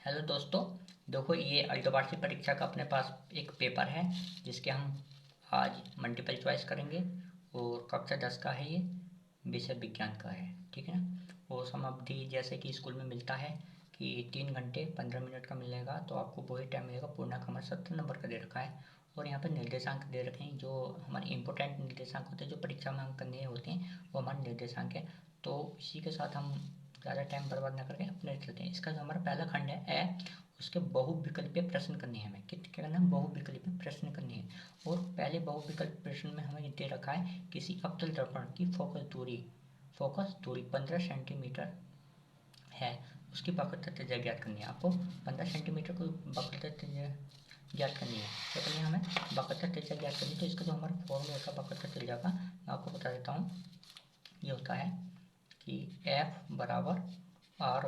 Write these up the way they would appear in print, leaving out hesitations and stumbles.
Hello दोस्तों। देखो, ये अर्धवार्षिक परीक्षा का अपने पास एक पेपर है जिसके हम आज मल्टीपल चॉइस करेंगे। और कक्षा 10 का है ये, विषय विज्ञान का है, ठीक है ना। और समाप्ति जैसे कि स्कूल में मिलता है कि 3 घंटे 15 मिनट का मिलेगा, तो आपको वही टाइम मिलेगा। पूर्ण का हमारा 70 नंबर का दे रखा है। और यहाँ पर निर्देशांक दे रखे हैं, जो हमारे इंपॉर्टेंट निर्देशांक होते हैं, जो परीक्षा में हम करने होते हैं, वो हमारे निर्देशांक है। तो इसी के साथ हम ज़्यादा टाइम बर्बाद ना करके अपने चलते हैं। इसका जो हमारा पहला खंड है ए, उसके बहुविकल्पीय प्रश्न करने हैं। हमें क्या करना है? बहुविकल्पीय प्रश्न करने हैं। और पहले बहुविकल्प प्रश्न में हमें दे रखा है किसी अवतल दर्पण की फोकस दूरी 15 सेंटीमीटर है, उसकी वक्रता त्रिज्या ज्ञात करनी है। आपको 15 सेंटीमीटर को वक्रता त्रिज्या ज्ञात करनी है। क्या करनी है? हमें वक्रता त्रिज्या ज्ञात करनी है। तो इसका जो हमारा फॉर्मूला है वक्रता त्रिज्या का, मैं आपको बता देता हूँ। ये होता है कि एफ बराबर आर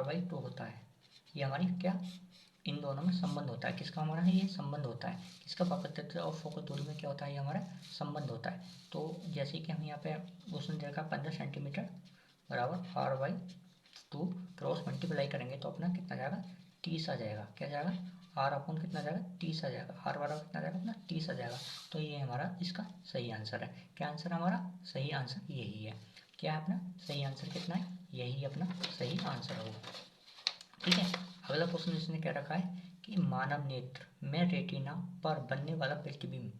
बाई 2 होता है। ये हमारी क्या, इन दोनों में संबंध होता है। किसका हमारा है? ये संबंध होता है। किसका? वक्रता और फोकस दूरी में क्या होता है? ये हमारा संबंध होता है। तो जैसे कि हम यहाँ पे उसने देखा 15 सेंटीमीटर बराबर आर बाई 2, क्रॉस मल्टीप्लाई करेंगे तो अपना कितना जाएगा? 30 आ जाएगा। क्या जाएगा? आर अपन कितना जाएगा? 30 आ जाएगा। आर बराबर कितना जाएगा? अपना 30 आ जाएगा। तो ये हमारा इसका सही आंसर है। क्या आंसर हमारा? सही आंसर यही है। क्या है अपना सही आंसर? कितना है? यही अपना सही आंसर होगा। ठीक है। अगला क्वेश्चन इसने क्या रखा है कि मानव नेत्र में रेटिना पर बनने वाला प्रतिबिंब,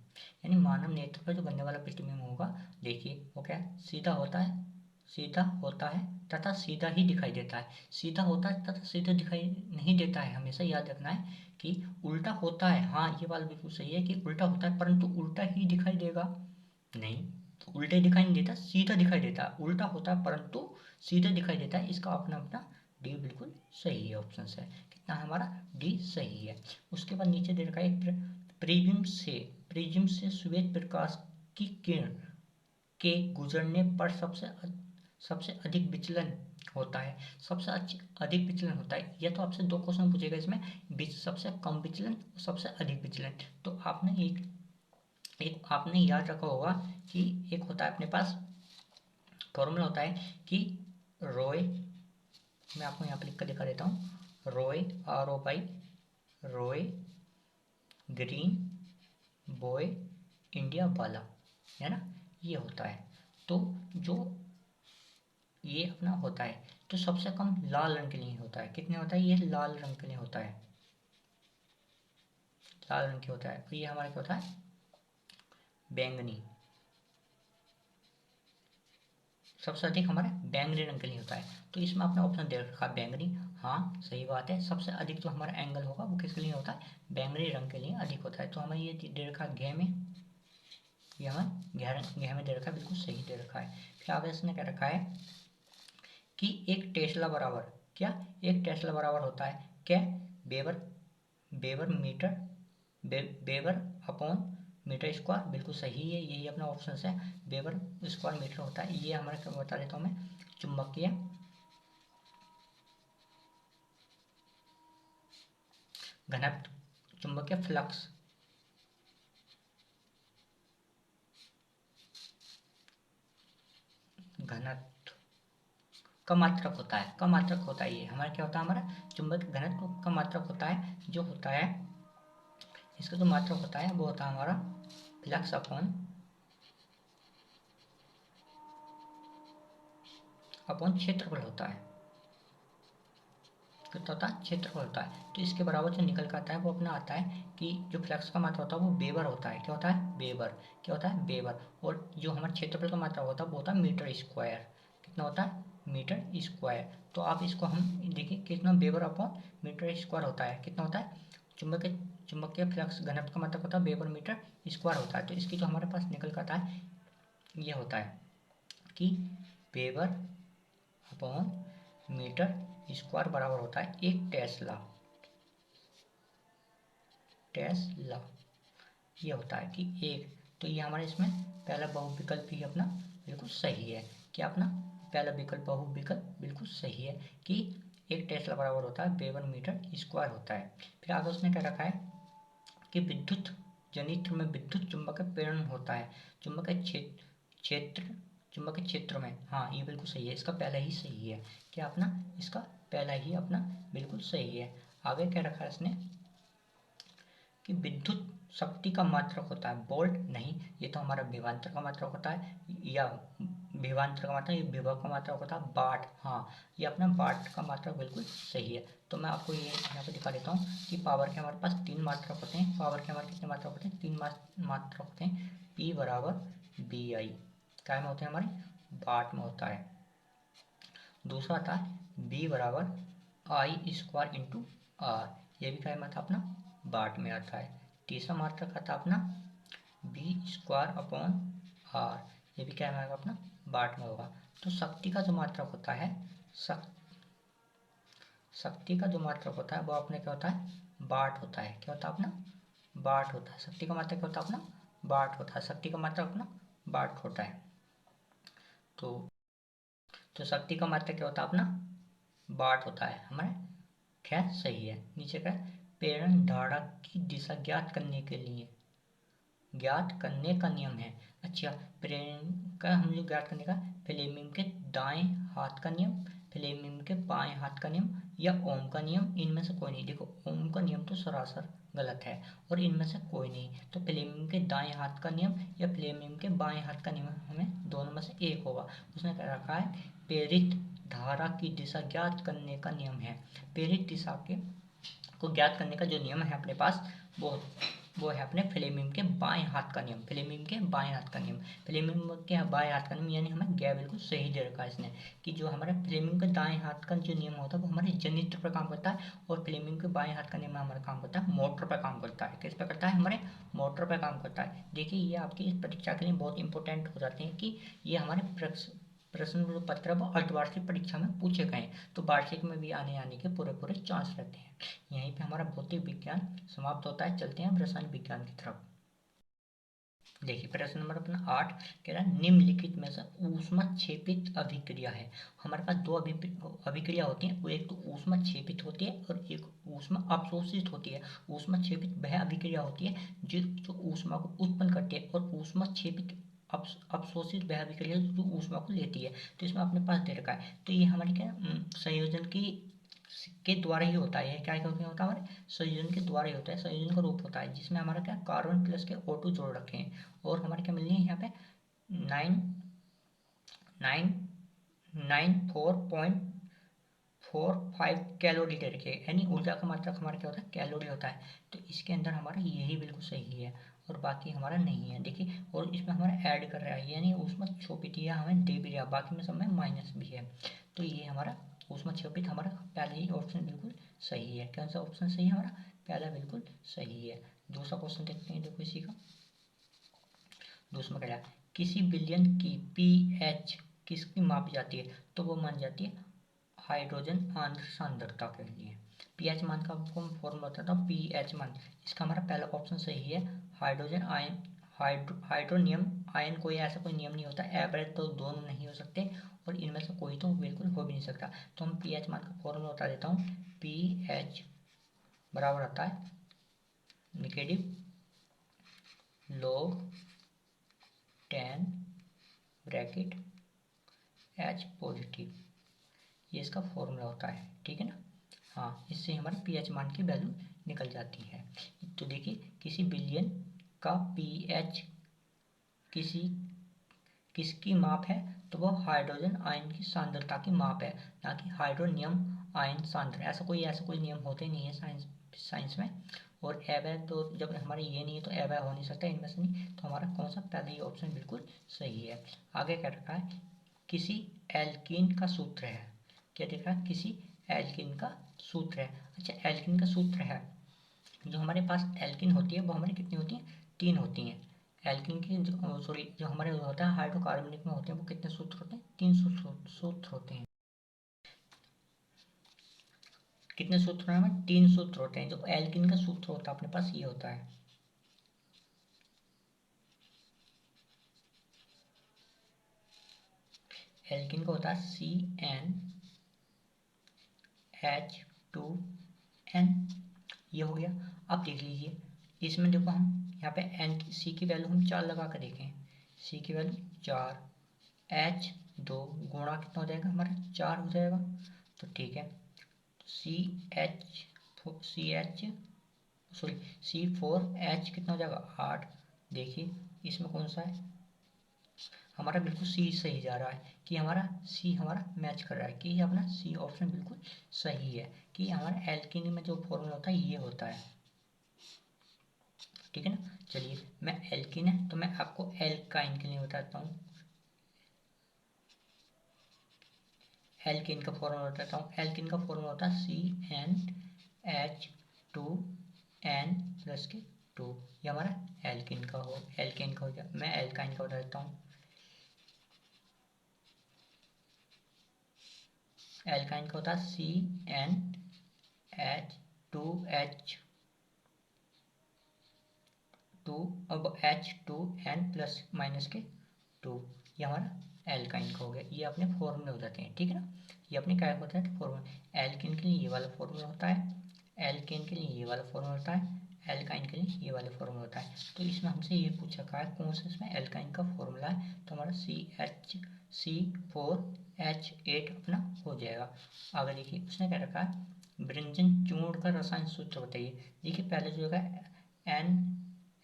यानी मानव नेत्र पर जो बनने वाला प्रतिबिंब होगा, देखिए वो क्या है? सीधा होता है तथा सीधा ही दिखाई देता है। सीधा होता है तथा सीधा दिखाई नहीं देता है। हमेशा याद रखना है कि उल्टा होता है। हाँ, ये बात बिल्कुल सही है कि उल्टा होता है, परंतु उल्टा ही दिखाई देगा नहीं। तो उल्टे दिखाई नहीं देता, सीधा दिखाई देता है। उल्टा होता है परंतु सीधा दिखाई देता है। इसका अपना अपना डी बिल्कुल सही है। ऑप्शन है कितना है हमारा? डी सही है। उसके बाद नीचे दे रखा है प्रिज्म से श्वेत प्रकाश की किरण के गुजरने पर सबसे अधिक विचलन होता है। अधिक विचलन होता है। यह तो आपसे 2 क्वेश्चन पूछेगा इसमें, सबसे कम विचलन और सबसे अधिक विचलन। तो आपने एक एक आपने याद रखा होगा कि एक होता है अपने पास फॉर्मूला होता है कि रोए, मैं आपको यहाँ पर लिख कर दिखा देता हूँ। रोए RO बाई रोए ग्रीन बॉय इंडिया वाला, है ना। ये होता है। तो जो ये अपना होता है, तो सबसे कम लाल रंग के लिए होता है। कितने होता है? ये लाल रंग के लिए होता है। लाल रंग के होता है। तो ये हमारा क्या होता है? बैंगनी। सबसे अधिक हमारे बैंगनी रंग के लिए होता है। तो इसमें अपना ऑप्शन दे रखा है बैंगनी। हाँ, सही बात है। सबसे अधिक जो हमारा एंगल होगा वो किसके लिए होता है? बैंगनी रंग के लिए अधिक होता है। तो हमें ये दे रखा है घे में, ये हमें घे में दे रखा है, बिल्कुल सही दे रखा है। फिर आगे इसने क्या रखा है कि एक टेस्ला बराबर क्या? एक टेस्ला बराबर होता है क्या? Weber weber metre weber upon metre square, बिल्कुल सही है। यही अपना ऑप्शन है। बेबर स्क्वायर मीटर होता है। ये हमारा क्या बता देता हूँ मैं, चुंबकीय घनत्व, चुंबकीय फ्लक्स घनत्व का मात्रक होता है। का मात्रक होता है। ये हमारा क्या होता है? हमारा चुंबक घनत्व का मात्रक होता है। जो होता है इसका जो मात्रक होता है वो होता है हमारा फ्लक्स अपॉन क्षेत्रफल होता है। कितना होता है? क्षेत्रफल होता है। तो इसके बराबर जो निकल कर आता है वो अपना आता है कि जो फ्लक्स का मात्रा होता है वो बेबर होता है। क्या होता है? बेबर। क्या होता है? बेबर। और जो हमारे क्षेत्रफल का मात्रा होता है वो होता है मीटर स्क्वायर। कितना होता है? Metre square. तो आप इसको हम देखिए कितना बेबर अपॉन मीटर स्क्वायर होता है। कितना होता है? चुंबकीय फ्लक्स घनत्व का मतलब होता है बेबर मीटर स्क्वायर होता है। तो इसकी जो हमारे पास निकल कर आता है ये होता है कि बेबर अपॉन मीटर स्क्वायर बराबर होता है एक टेस्ला। ये होता है कि एक, तो ये हमारे इसमें पहला बहुविकल्प ही अपना बिल्कुल सही है। क्या अपना पहला विकल्प बहुविकल्प बिल्कुल सही है कि एक टेस्ला बराबर होता है बेबर मीटर स्क्वायर होता है। फिर आगे उसने क्या रखा है कि विद्युत जनित्र में विद्युत चुंबकीय प्रेरण होता है। चुंबकीय क्षेत्र चुंबकीय क्षेत्र में, हाँ ये बिल्कुल सही है, इसका पहला ही सही है। क्या अपना, इसका पहला ही अपना बिल्कुल सही है। आगे क्या रखा है इसने कि विद्युत शक्ति का मात्रक होता है वोल्ट, नहीं ये तो हमारा विभवांतर का मात्रक होता है, या विभवांतर का मात्रक, ये विभव का मात्रक होता है वाट, हाँ ये अपना वाट का मात्रक बिल्कुल सही है। तो मैं आपको ये यहाँ पे दिखा देता हूँ कि पावर के हमारे पास 3 मात्रक होते हैं। पावर के हमारे कितने मात्रक होते हैं, 3 मात्रक होते हैं। P बराबर बी आई, क्या में होते हैं हमारे, वाट में होता है। दूसरा आता है B बराबर आई स्क्वायर इंटू आर, ये भी क्या में आता है अपना, वाट में आता है। तीसरा मात्रक आता है अपना बी स्क्वायर अपॉन आर, ये भी क्या में आएगा अपना, वाट में होगा। तो शक्ति का जो मात्रक होता है, शक्ति का जो मात्रक होता है वो अपने क्या होता है, वाट होता है। क्या होता है अपना, वाट होता है। शक्ति का मात्रक क्या होता है अपना, वाट होता है। शक्ति का मात्रक अपना वाट होता है। तो शक्ति का मात्रक क्या होता है अपना, वाट होता है हमारे। खैर सही है। नीचे का प्रेरण धारा की दिशा ज्ञात करने के लिए, ज्ञात करने का नियम है। अच्छा, प्रेरण का हम लोग ज्ञात करने का, फ्लेमिंग के दाएं हाथ का नियम, फ्लेमिंग के बाएं हाथ का नियम, या ओम का नियम, इनमें से कोई नहीं। देखो ओम का नियम तो सरासर गलत है और इनमें से कोई नहीं। तो फ्लेमिंग के दाएं हाथ का नियम या फ्लेमिंग के बाएं हाथ का नियम, हमें दोनों में से एक होगा। उसने क्या रखा है, प्रेरित धारा की दिशा ज्ञात करने का नियम है। प्रेरित दिशा के को ज्ञात करने का जो नियम है अपने पास, वो है अपने फ्लेमिंग के बाएं हाथ का नियम। फ्लेमिंग के बाएं हाथ का नियम, फ्लेमिंग के बाएं हाथ का नियम, यानी हमें गैर बिल्कुल सही दे रखा है इसने कि जो हमारे फ्लेमिंग के दाएं हाथ का जो नियम होता है वो हमारे जनित्र पर काम करता है, और फ्लेमिंग के बाएं हाथ का नियम हमारा काम करता है मोटर पर काम करता है। किस पर करता है, हमारे मोटर पर काम करता है। देखिए ये आपकी इस परीक्षा के लिए बहुत इंपॉर्टेंट हो जाते हैं कि ये हमारे प्रश्न पत्र व अर्धवार्षिक परीक्षा में पूछे गए, तो वार्षिक में भी आने के पूरे पूरे चांस रहते हैं। यहीं पे हमारा भौतिक विज्ञान समाप्त होता है। चलते हैं हम रसायन विज्ञान की तरफ। देखिए प्रश्न नंबर अपना 8 कह रहा है निम्नलिखित में से ऊष्मा क्षेपित अभिक्रिया है। हमारे पास दो अभिक्रिया होती हैं, वो एक तो ऊष्मा क्षेपित होती है और एक ऊष्मा अवशोषित होती है। ऊष्मा क्षेपित वह अभिक्रिया होती है जो ऊष्मा को उत्पन्न करती है, और ऊष्मा क्षेपित अवशोषित वह अभिक्रिया जो ऊष्मा को लेती है। तो इसमें अपने पास दे रखा है, तो ये हमारी क्या संयोजन के द्वारा ही होता है। क्या होता है, हमारे संयोजन के द्वारा ही होता है, संयोजन का रूप होता है जिसमें हमारा क्या कार्बन प्लस के O2 जोड़ रखे हैं, और हमारे क्या मिलनी है यहाँ पे 994.45 कैलोरी दे रखी है, यानी ऊर्जा का मात्रक हमारा क्या होता है, कैलोरी होता है। तो इसके अंदर हमारा यही बिल्कुल सही है और बाकी हमारा नहीं है। देखिए और इसमें हमारा ऐड कर रहा है, यानी ऊष्मा क्षोभित या हमें दे भी रहा, बाकी में सब में माइनस भी है। तो ये हमारा ऊष्मा क्षोभित हमारा पहले ही ऑप्शन बिल्कुल सही है। कौन सा ऑप्शन सही है हमारा, पहला बिल्कुल सही है। दूसरा क्वेश्चन देखते हैं, देखो इसी का दूसरा क्या है, किसी विलयन की पीएच किसकी मापी जाती है, तो वो मान जाती है हाइड्रोजन आंद्र सांद्रता के लिए। पीएच मान का आपको मैं फॉर्मूला बताता हूँ। पीएच मान, इसका हमारा पहला ऑप्शन सही है। हाइड्रोजन आयन, हाइड्रोनियम आयन, कोई ऐसा कोई नियम नहीं होता, एवरेज तो दोनों नहीं हो सकते और इनमें से कोई तो बिल्कुल हो भी नहीं सकता। तो हम पीएच मान का फॉर्मूला बता देता हूँ। पीएच बराबर आता है negative log 10 bracket H positive, ये इसका फॉर्मूला होता है, ठीक है ना। हाँ, इससे हमारे पीएच मान की वैल्यू निकल जाती है। तो देखिए किसी विलयन का पीएच किसकी माप है, तो वो हाइड्रोजन आयन की सांद्रता की माप है, ना कि हाइड्रोनियम आयन सांद्रता। ऐसा कोई नियम होते नहीं है साइंस में। और अवय तो जब हमारे ये नहीं है तो अवय हो नहीं सकता इनमें से नहीं, तो हमारा कौन सा पहला ही ऑप्शन बिल्कुल सही है। आगे क्या रखा है, किसी एल्कीन का सूत्र है। क्या देख रहा है, किसी एल्कीन का सूत्र है। अच्छा, एल्कीन का सूत्र है, जो हमारे पास एल्कीन होती है वो हमारी कितनी होती है, 3 होती हैं। एल्कीन की जो हमारे होता है हाइड्रोकार्बनिक में होते हैं वो कितने सूत्र होते हैं, 3 सूत्र होते हैं। कितने सूत्र हैं हमें, 3 सूत्र होते हैं। जो एल्कीन का सूत्र होता है अपने पास ये होता है, एल्कीन का होता है CnH2n, ये हो गया। अब देख लीजिए इसमें देखो हम यहाँ पे सी की वैल्यू हम 4 लगा कर देखें, सी की वैल्यू 4, H2 गुणा कितना हो जाएगा हमारा 4 हो जाएगा। तो ठीक है, C4H कितना हो जाएगा 8। देखिए इसमें कौन सा है हमारा, बिल्कुल सी सही जा रहा है कि हमारा सी हमारा मैच कर रहा है, कि ये अपना सी ऑप्शन बिल्कुल सही है कि हमारा एल्कीन में जो फॉर्मूला होता है ये होता है। ठीक है ना। चलिए मैं एल्कीन है तो मैं आपको एल्काइन के लिए बताता हूँ। एल्कीन का फॉर्मूला बताता हूँ। एल्कीन का फॉर्मूला होता है CnH2n प्लस के 2। ये हमारा एल्कीन का हो गया। मैं एल्काइन का बता देता हूँ। एल्काइन का होता है CnH2H2 अब H2n प्लस माइनस के 2। ये हमारा एल्काइन का हो गया। ये अपने फॉर्मूले हो जाते हैं। ठीक है ना। ये अपने क्या होता है फॉर्मूला। एल्किन के लिए ये वाला फॉर्मूला होता है, एल्केन के लिए ये वाला फॉर्मूला होता है, एल्काइन के लिए ये वाला फॉर्मूला होता है। तो इसमें हमसे ये पूछा है कौन सा इसमें एल्काइन का फॉर्मूला है, तो हमारा C4H8 अपना हो जाएगा। आगे देखिए उसने क्या रखा है, व्यंजन चूर्ण का रसायन सूत्र बताइए। देखिए पहले जो है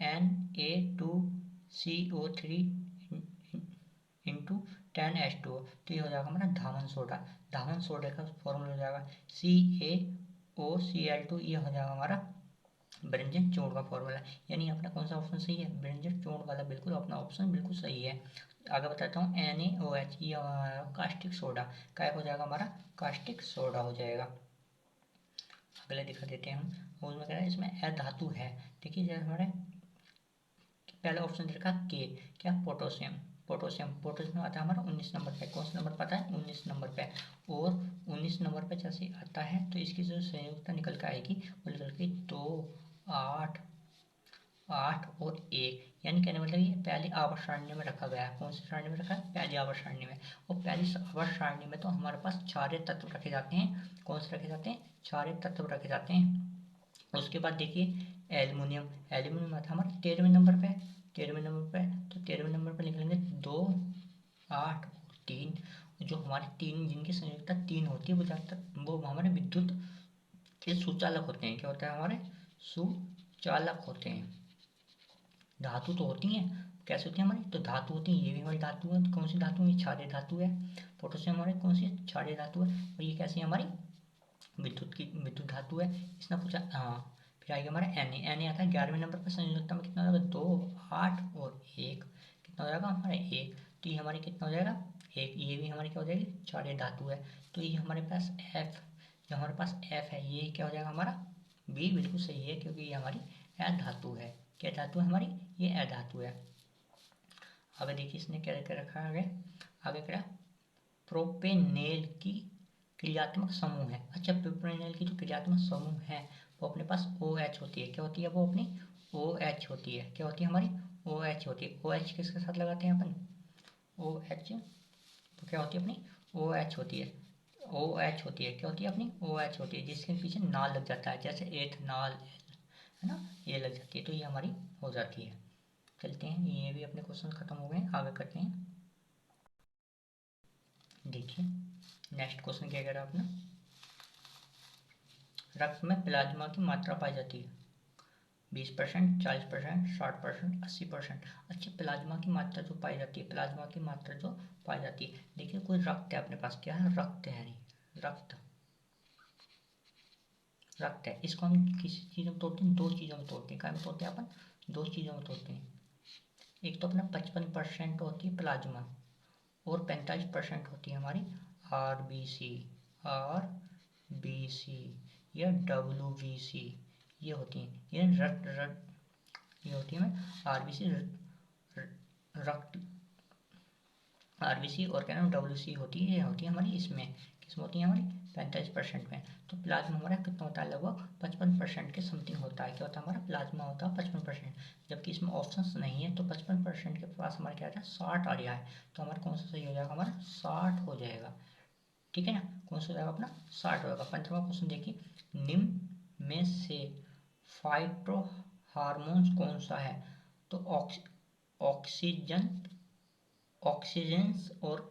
Na2CO3 इंटू 10H2, तो ये हो जाएगा हमारा धावन सोडा। धावन सोडे का फॉर्मूला हो जाएगा CaOCl2। ये हो जाएगा हमारा व्यंजन चूर्ण का फॉर्मूला। यानी अपना कौन सा ऑप्शन सही है, व्यंजन चूर्ण वाला बिल्कुल अपना ऑप्शन बिल्कुल सही है। आगे बताता हूँ NaOH, ये हमारा कास्टिक सोडा क्या हो जाएगा, हमारा कास्टिक सोडा हो जाएगा। अगले दिखा देते हैं हम। उसमें क्या है, इसमें अधातु है। देखिए जैसे हमारे पहला ऑप्शन देखा के, क्या पोटोशियम। पोटोशियम आता है हमारा 19 नंबर पे। कौन सा नंबर पता है, 19 नंबर पे। और 19 नंबर पे जैसे आता है तो इसकी जो संयुक्ता निकल के आएगी वो निकल के 2, 8, 8 और 1। यानी कहने मतलब ये पहली आवर्त सारणी में रखा गया है। कौन सी सारणी में रखा है, पहली आवर्त सारणी में। और पहली आवर्त सारणी में तो हमारे पास क्षारीय तत्व रखे जाते हैं। कौन से रखे जाते हैं, क्षारीय तत्व रखे जाते हैं। उसके बाद देखिए एल्यूमिनियम आता है हमारे 13वें नंबर पे। 13वें नंबर पे तो 13वें नंबर पे लिख लेंगे 2, 8 और 3। जो हमारे तीन जिनकी संयुक्ता 3 होती है वो ज़्यादातर वो हमारे विद्युत के सुचालक होते हैं। क्या होता है, हमारे सुचालक होते हैं। धातु तो होती हैं, कैसे होती है हमारी, तो धातु होती है। ये भी हमारी धातु है। तो कौन सी धातु है, क्षारीय धातु है। पोटेशियम हमारे कौन सी क्षारीय धातु है। और ये कैसी है हमारी विद्युत धातु है। इसने पूछा हाँ। फिर आएगा हमारा Na आता है 11वें नंबर पर। संयोजकता में कितना हो जाएगा, 2, 8 और 1। कितना हो जाएगा हमारा 1। तो ये हमारी कितना हो जाएगा 1। ये भी हमारी क्या हो जाएगी, क्षारीय धातु है। तो ये हमारे पास F, जो हमारे पास F है ये क्या हो जाएगा हमारा B। बिल्कुल सही है क्योंकि ये हमारी अधातु है। क्या धातु है हमारी, ये अधातु है। आगे देखिए इसने क्या क्या रखा है आगे क्या, प्रोपेनेल की क्रियात्मक समूह है। अच्छा प्रोपेनेल की जो क्रियात्मक समूह है वो अपने पास OH होती है। क्या होती है, वो अपनी OH होती है। क्या होती है हमारी OH होती है। OH किसके साथ लगाते हैं अपन, OH, तो क्या होती है अपनी OH होती है। OH होती है, क्या होती है अपनी OH होती है, जिसके पीछे नाल लग जाता है, जैसे एथनाल है ना, ये लग जाती है तो ये हमारी हो जाती है। चलते हैं, ये भी अपने क्वेश्चन खत्म हो गए। आगे करते हैं। देखिए नेक्स्ट क्वेश्चन क्या कह रहा है अपना, रक्त में प्लाज्मा की मात्रा पाई जाती है 20%, 40%, 60%, 80%। अच्छा प्लाज्मा की मात्रा जो पाई जाती है, प्लाज्मा की मात्रा जो पाई जाती है, देखिए कोई रक्त है अपने पास, क्या है, रक्त है। नहीं रक्त, रक्त है। इसको हम किसी चीज़ में तोड़ते हैं, दो चीज़ों में तोड़ते हैं। क्या में तोड़ते हैं अपन, दो चीज़ों में तोड़ते हैं। एक तो अपना 55% होती है प्लाज्मा और 45% होती है हमारी RBC, RBC या WBC, ये होती हैं। ये ये होती है RBC रक्त, RBC और क्या नाम WC होती है, ये होती है हमारी इसमें किसमें होती है हमारी 45% में। तो प्लाज्मा हमारा कितना होता है, लगभग 55% के समथिंग होता है। क्या होता है हमारा प्लाज्मा होता है 55%, जबकि इसमें ऑप्शंस नहीं है। तो 55% के पास हमारा क्या आता है 60 आ रहा है। तो हमारा कौन सा सही हो जाएगा, हमारा 60 हो जाएगा। ठीक है ना, कौन सा हो जाएगा अपना 60 होगा। 15वां क्वेश्चन देखिए, निम्न में से फाइटो हार्मोन्स कौन सा है, तो ऑक्सीजन ऑक्सीजन और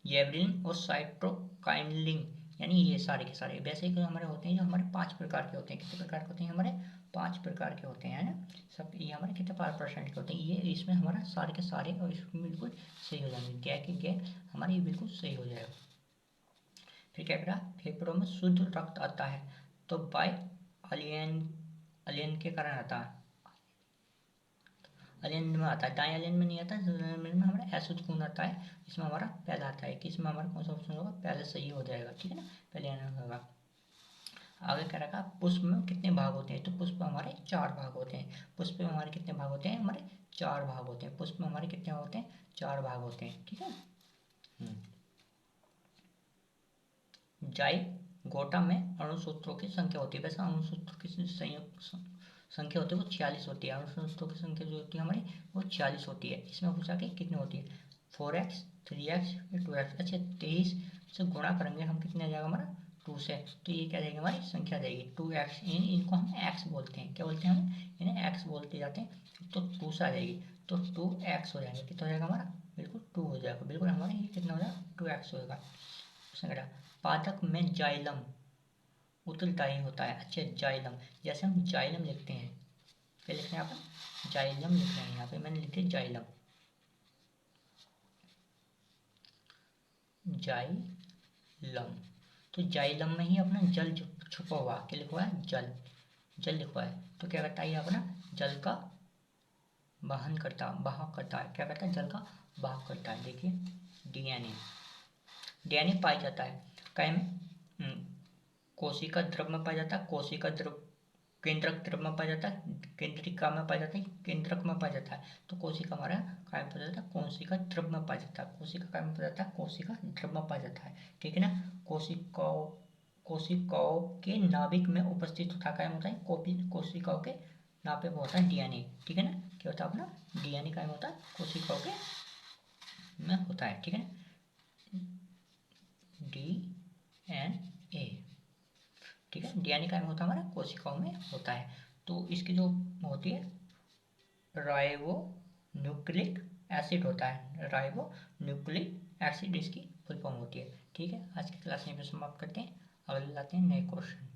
जेवलिन और साइटोकाइनिन, यानी ये सारे के सारे वैसे ही हमारे होते हैं, जो हमारे 5 प्रकार के होते हैं। कितने प्रकार के होते हैं हमारे? 5 प्रकार के होते हैं, है ना। सब ये हमारे कितने 5% के होते हैं, ये इसमें हमारा सारे के सारे और इसमें बिल्कुल सही हो जाएंगे, गै के गै हमारे ये बिल्कुल सही हो जाएगा। फिर क्या करा, फेफड़ों में शुद्ध रक्त आता है तो बाय अलियन अलियन के कारण आता है, अलियन में आता है, दाएं अलियन में नहीं आता, में हमारा अशुद्ध खून आता है। इसमें हमारा पहला आता है कि इसमें हमारा कौन सा ऑप्शन होगा, पहले सही हो जाएगा, ठीक है ना, पहले आना होगा। आगे क्या रखा, पुष्प में कितने भाग होते हैं, तो पुष्प हमारे 4 भाग होते हैं। पुष्प में हमारे कितने भाग होते हैं, हमारे 4 भाग होते हैं। पुष्प में हमारे कितने होते हैं, 4 भाग होते हैं, ठीक है। जाइगोटा में अणुसूत्रों की संख्या होती है, वैसे अणुसूत्रों की संख्या होती है वो 46 होती है। अणुसूत्रों की संख्या जो होती है हमारी वो 46 होती है। इसमें पूछा कि कितनी होती है, 4x 3x 2x। अच्छा 23 से गुणा करेंगे हम, कितने आ जाएगा हमारा 2 से, तो ये क्या जाएगी हमारी संख्या जाएगी 2x। इनको हम x बोलते हैं, क्या बोलते हैं हम इन्हें x बोलते जाते हैं। तो 2 से आ जाएगी तो 2x हो जाएगा, कितना हो जाएगा हमारा, बिल्कुल 2 हो जाएगा, बिल्कुल हमारा ये कितना हो जाएगा 2x होगा। पादप में जाइलम उत्तरदायी होता है। अच्छा जाइलम, जैसे हम जाइलम लिखते हैं, क्या लिख रहे हैं आप, जाइलम लिख रहे हैं, यहाँ पे मैंने लिखे जाइलम, जाइलम। तो जाइलम में ही अपना जल छुपा हुआ, क्या लिखा हुआ है, जल, जल लिखा है। तो क्या करता है ये अपना जल का वाहन करता, वाहक करता है, क्या करता है, जल का वाहक करता है। देखिए डीएनए, डीएनए पाया जाता है काय में, कोशिका द्रव में पाया जाता है, कोशिका द्रव केंद्रक द्रव में पाया जाता है, केंद्रिका में पाया जाता है, केंद्रक में पाया जाता है। तो कोशिका हमारा काय में पाया जाता है, कोशिका द्रव में पाया जाता है। कोशिका काय में पाया जाता है, कोशिका द्रव में पाया जाता है, ठीक है ना। कोशिकाओं कोशिकाओं के नाभिक में उपस्थित होता है, क्या होता है, कोशिकाओं के नाभिक में होता है डीएनए, ठीक है ना। क्या होता है अपना डीएनए काय में होता है, कोशिकाओं के में होता है, ठीक है ना, डीएनए, ठीक है। डीएनए का होता है हमारा कोशिकाओं में होता है। तो इसकी जो होती है राइबो न्यूक्लिक एसिड होता है, राइबो न्यूक्लिक एसिड इसकी फुल फॉर्म होती है, ठीक है। आज की क्लास यहीं पे समाप्त करते हैं, अगले लाते हैं नए क्वेश्चन।